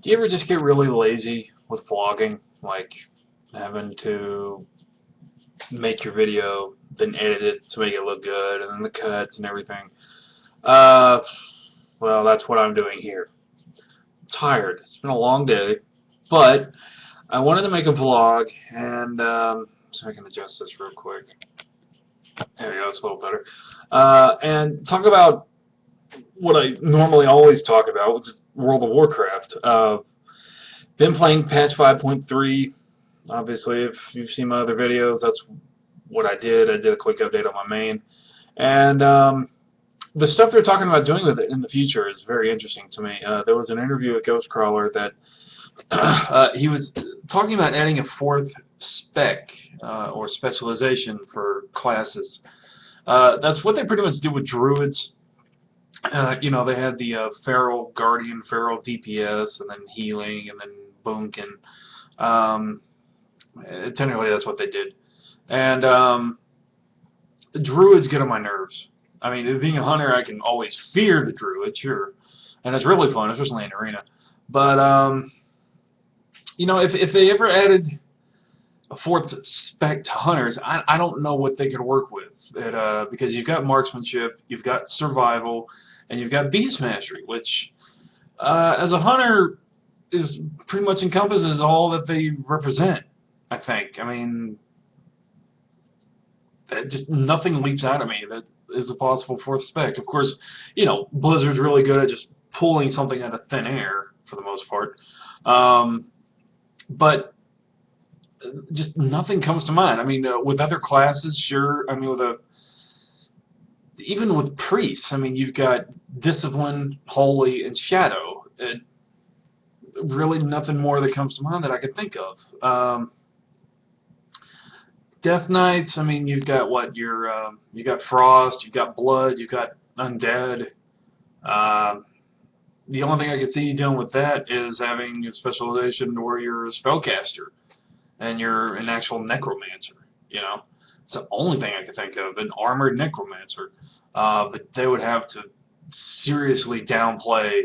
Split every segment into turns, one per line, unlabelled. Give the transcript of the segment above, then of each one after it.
Do you ever just get really lazy with vlogging, like having to make your video, then edit it to make it look good, and then the cuts and everything? Uh, well, that's what I'm doing here. I'm tired. It's been a long day, but I wanted to make a vlog, and so I can adjust this real quick. There we go. It's a little better. And talk about what I normally always talk about, which is World of Warcraft. Been playing patch 5.3. Obviously, if you've seen my other videos, that's what I did. I did a quick update on my main. And the stuff they're talking about doing with it in the future is very interesting to me. There was an interview with Ghostcrawler that he was talking about adding a fourth spec or specialization for classes. That's what they pretty much did with druids. You know, they had the feral guardian, feral DPS, and then healing, and then boomkin. Technically, that's what they did. And the druids get on my nerves. I mean, being a hunter, I can always fear the druid, sure, and it's really fun, especially in arena. But you know, if they ever added a fourth spec to hunters, I don't know what they could work with. Because you've got marksmanship, you've got survival, and you've got beast mastery, which as a hunter is pretty much encompasses all that they represent. I think. I mean, just nothing leaps out at me that is a possible fourth spec. Of course, you know, Blizzard's really good at just pulling something out of thin air for the most part, but just nothing comes to mind. I mean, with other classes, sure. I mean, even with priests, I mean, you've got discipline, holy, and shadow. Really, nothing more that comes to mind that I could think of. Death Knights, I mean, you've got what? You got Frost, you've got Blood, you've got Undead. The only thing I could see you doing with that is having a specialization where you're a spellcaster and you're an actual necromancer. You know, it's the only thing I could think of, an armored necromancer. But they would have to seriously downplay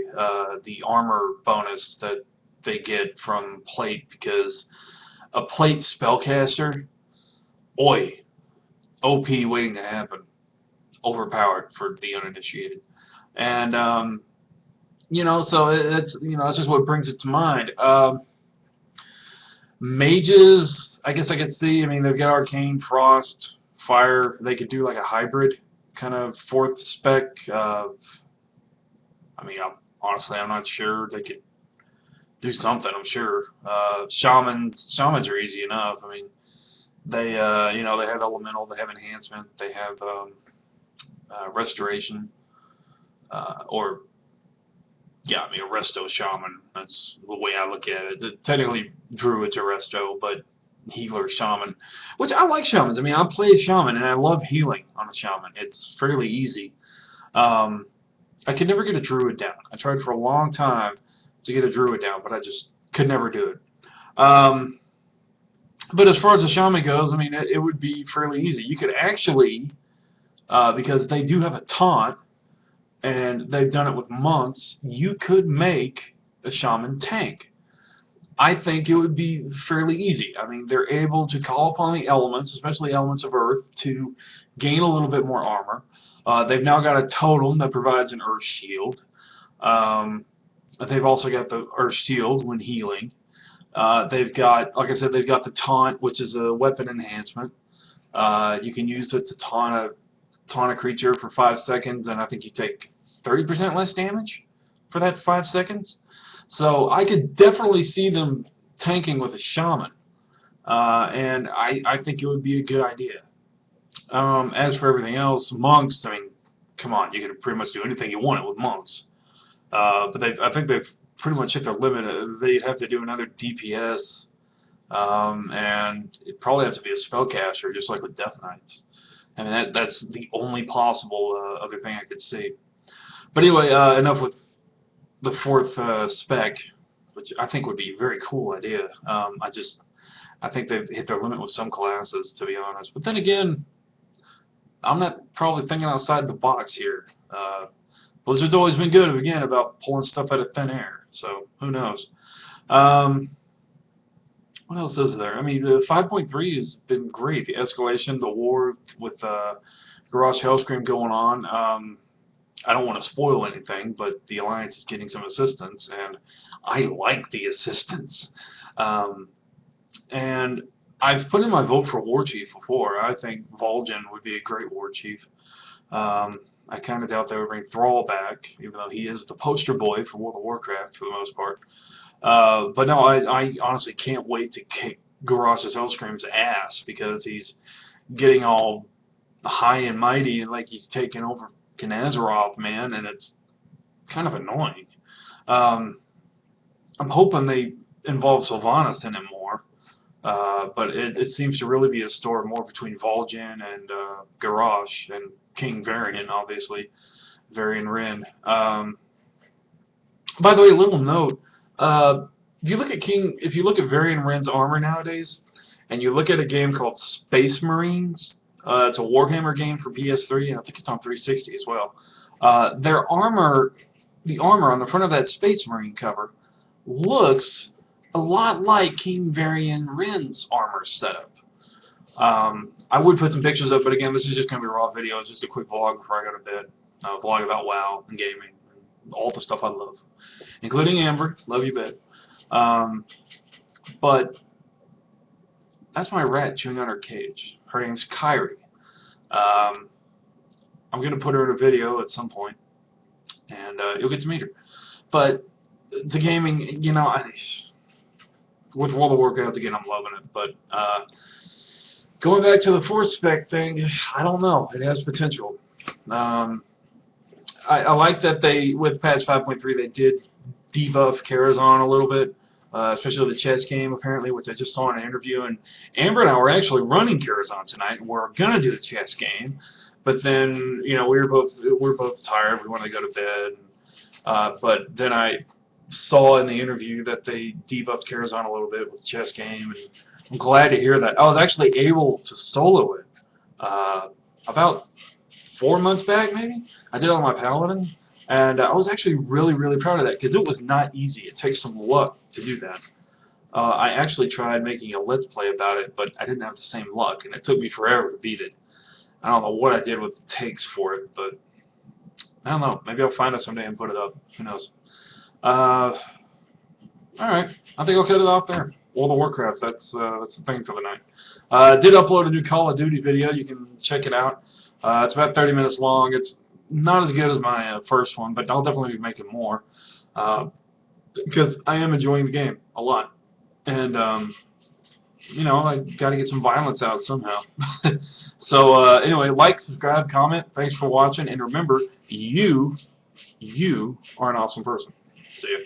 the armor bonus that they get from plate, because a plate spellcaster, oi, OP waiting to happen, overpowered for the uninitiated. And you know, so it's, you know, that's just what brings it to mind. Mages, I guess I could see. I mean, they've got arcane, frost, fire. They could do like a hybrid kind of fourth spec. I mean, honestly, I'm not sure. They could do something, I'm sure. Shamans are easy enough. I mean, they you know, they have elemental, they have enhancement, they have restoration, or yeah, I mean, a resto shaman. That's the way I look at it. Technically, druid's a resto, but healer shaman, which I like shamans. I mean, I play a shaman and I love healing on a shaman. It's fairly easy. I could never get a druid down. I tried for a long time to get a druid down, but I just could never do it. But as far as the shaman goes, I mean, it would be fairly easy. You could actually, because they do have a taunt, and they've done it with monks, you could make a shaman tank. I think it would be fairly easy. I mean, they're able to call upon the elements, especially elements of earth, to gain a little bit more armor. They've now got a totem that provides an earth shield. They've also got the earth shield when healing. They've got, like I said, they've got the taunt, which is a weapon enhancement. You can use it to taunt a creature for 5 seconds, and I think you take 30% less damage for that 5 seconds. So I could definitely see them tanking with a shaman, and I think it would be a good idea. As for everything else, monks, I mean, come on, you can pretty much do anything you want with monks. But I think they've pretty much hit their limit. They'd have to do another DPS, and it'd probably have to be a spellcaster, just like with Death Knights. I mean, that's the only possible other thing I could see. But anyway, enough with the fourth spec, which I think would be a very cool idea. I think they've hit their limit with some classes, to be honest. But then again, I'm not probably thinking outside the box here. Blizzard's always been good, again, about pulling stuff out of thin air. So, who knows? Um, what else is there? I mean, 5.3 has been great. The escalation, the war with Garage Hellscream going on. I don't want to spoil anything, but the Alliance is getting some assistance, and I like the assistance. Um, and I've put in my vote for War Chief before. I think Vol'jin would be a great War Chief. I kind of doubt they would bring Thrall back, even though he is the poster boy for World of Warcraft for the most part. But no, I honestly can't wait to kick Garrosh's Hellscream's ass because he's getting all high and mighty and like he's taking over Azeroth, man, and it's kind of annoying. Um, I'm hoping they involve Sylvanas in it more, but it seems to really be a story more between Vol'jin and Garrosh and King Varian, obviously, Varian Wrynn. By the way, a little note: if you look at Varian Wrynn's armor nowadays, and you look at a game called Space Marines, it's a Warhammer game for PS3, and I think it's on 360 as well. Their armor, the armor on the front of that Space Marine cover, looks a lot like King Varian Wrynn's armor setup. I would put some pictures up, but again, this is just going to be a raw video. It's just a quick vlog before I go to bed. A vlog about WoW and gaming, and all the stuff I love, including Amber. Love you, babe. But that's my rat chewing on her cage. Her name's Kyrie. I'm going to put her in a video at some point, and you'll get to meet her. But the gaming, you know, with World of Warcraft, again, I'm loving it. But going back to the Force Spec thing, I don't know. It has potential. I like that they, with patch 5.3, they did debuff Karazhan a little bit, especially the chess game, apparently, which I just saw in an interview. And Amber and I were actually running Karazhan tonight, and we're going to do the chess game. But then, you know, we were both tired. We wanted to go to bed. But then I saw in the interview that they debuffed Karazhan a little bit with the chess game, and I'm glad to hear that. I was actually able to solo it about 4 months back, maybe. I did it on my Paladin, and I was actually really, really proud of that because it was not easy. It takes some luck to do that. I actually tried making a Let's Play about it, but I didn't have the same luck, and it took me forever to beat it. I don't know what I did with the takes for it, but I don't know. Maybe I'll find it someday and put it up. Who knows? Alright. I think I'll cut it off there. World of Warcraft, that's the thing for the night. I did upload a new Call of Duty video. You can check it out. It's about 30 minutes long. It's not as good as my first one, but I'll definitely be making more because I am enjoying the game a lot. And, you know, I got to get some violence out somehow. So, anyway, like, subscribe, comment. Thanks for watching. And remember, you are an awesome person. See ya.